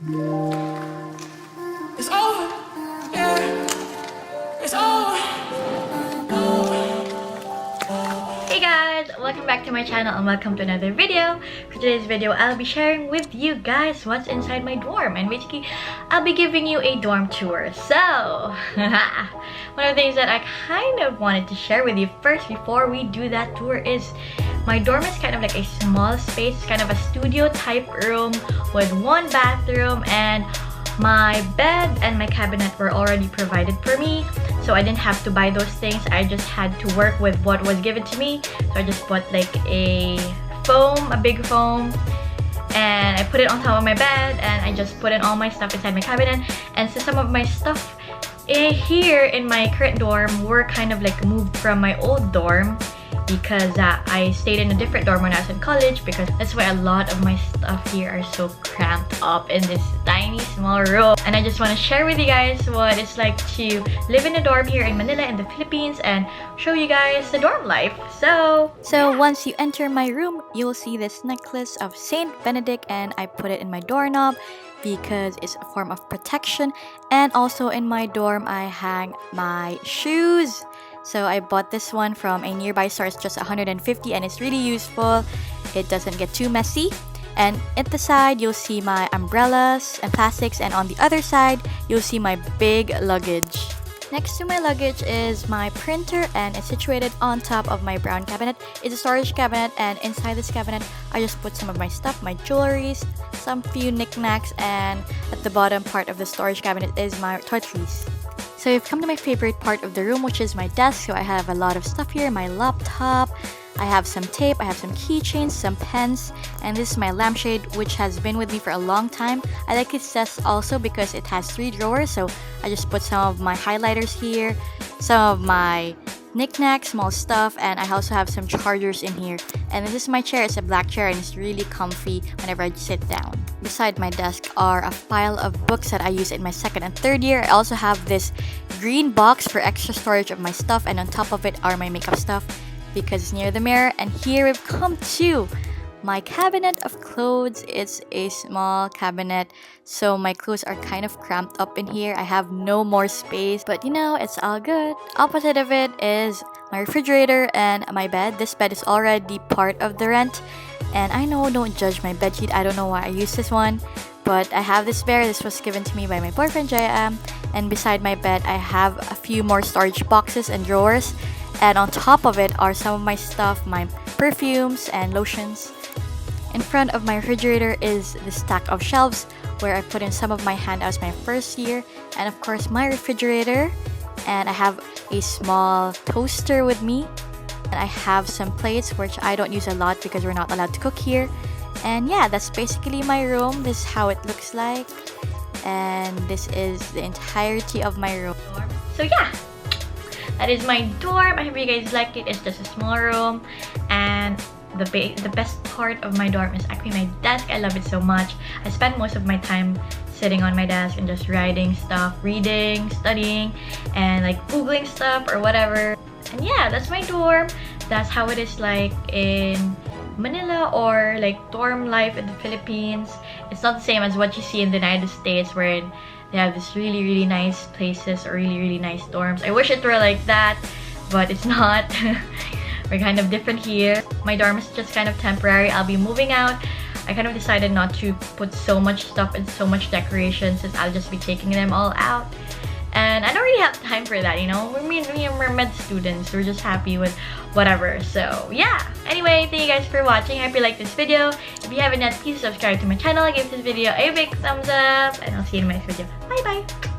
It's over. Yeah. It's over. Hey guys, welcome back to my channel and welcome to another video. For today's video, I'll be sharing with you guys what's inside my dorm, and basically I'll be giving you a dorm tour. So one of the things that I kind of wanted to share with you first before we do that tour is my dorm is kind of like a small space. It's kind of a studio type room with one bathroom, and my bed and my cabinet were already provided for me, so I didn't have to buy those things. I just had to work with what was given to me. So I just bought like a big foam, and I put it on top of my bed, and I just put in all my stuff inside my cabinet. And so some of my stuff here in my current dorm were kind of like moved from my old dorm, because I stayed in a different dorm when I was in college, because that's why a lot of my stuff here are so cramped up in this tiny small room. And I just want to share with you guys what it's like to live in a dorm here in Manila in the Philippines, and show you guys the dorm life. So once you enter my room, you'll see this necklace of Saint Benedict, and I put it in my doorknob because it's a form of protection. And also in my dorm, I hang my shoes. So I bought this one from a nearby store. It's just 150 and it's really useful. It doesn't get too messy. And at the side, you'll see my umbrellas and plastics, and on the other side, you'll see my big luggage. Next to my luggage is my printer, and it's situated on top of my brown cabinet. It's a storage cabinet, and inside this cabinet, I just put some of my stuff, my jewelries, some few knickknacks, and at the bottom part of the storage cabinet is my toiletries. So you've come to my favorite part of the room, which is my desk. So I have a lot of stuff here, my laptop, I have some tape, I have some keychains, some pens, and this is my lampshade, which has been with me for a long time. I like its desk also because it has 3 drawers, so I just put some of my highlighters here, some of my knickknacks, small stuff, and I also have some chargers in here. And this is my chair. It's a black chair and it's really comfy whenever I sit down. Beside my desk are a pile of books that I use in my 2nd and 3rd year. I also have this green box for extra storage of my stuff, and on top of it are my makeup stuff because it's near the mirror. And here we've come to my cabinet of clothes. It's a small cabinet, so my clothes are kind of cramped up in here. I have no more space, but you know, it's all good. Opposite of it is my refrigerator and my bed. This bed is already part of the rent, and I know, don't judge my bedsheet. I don't know why I use this one, but I have this spare. This was given to me by my boyfriend JM. And beside my bed, I have a few more storage boxes and drawers, and on top of it are some of my stuff, my perfumes and lotions. In front of my refrigerator is the stack of shelves where I put in some of my handouts my first year, and of course my refrigerator. And I have a small toaster with me, and I have some plates which I don't use a lot because we're not allowed to cook here. And yeah, that's basically my room. This is how it looks like, and this is the entirety of my room. So yeah, that is my dorm. I hope you guys like it. It's just a small room, and the best part of my dorm is actually my desk. I love it so much. I spend most of my time sitting on my desk and just writing stuff, reading, studying, and like googling stuff or whatever. And yeah, that's my dorm. That's how it is like in Manila, or like dorm life in the Philippines. It's not the same as what you see in the United States, where they have this really nice places or really nice dorms. I wish it were like that, but it's not. We're kind of different here. My dorm is just kind of temporary. I'll be moving out. I kind of decided not to put so much stuff and so much decoration, since I'll just be taking them all out. And I don't really have time for that, you know? We're med students. We're just happy with whatever. So yeah. Anyway, thank you guys for watching. I hope you liked this video. If you haven't yet, please subscribe to my channel. Give this video a big thumbs up. And I'll see you in my next video. Bye bye!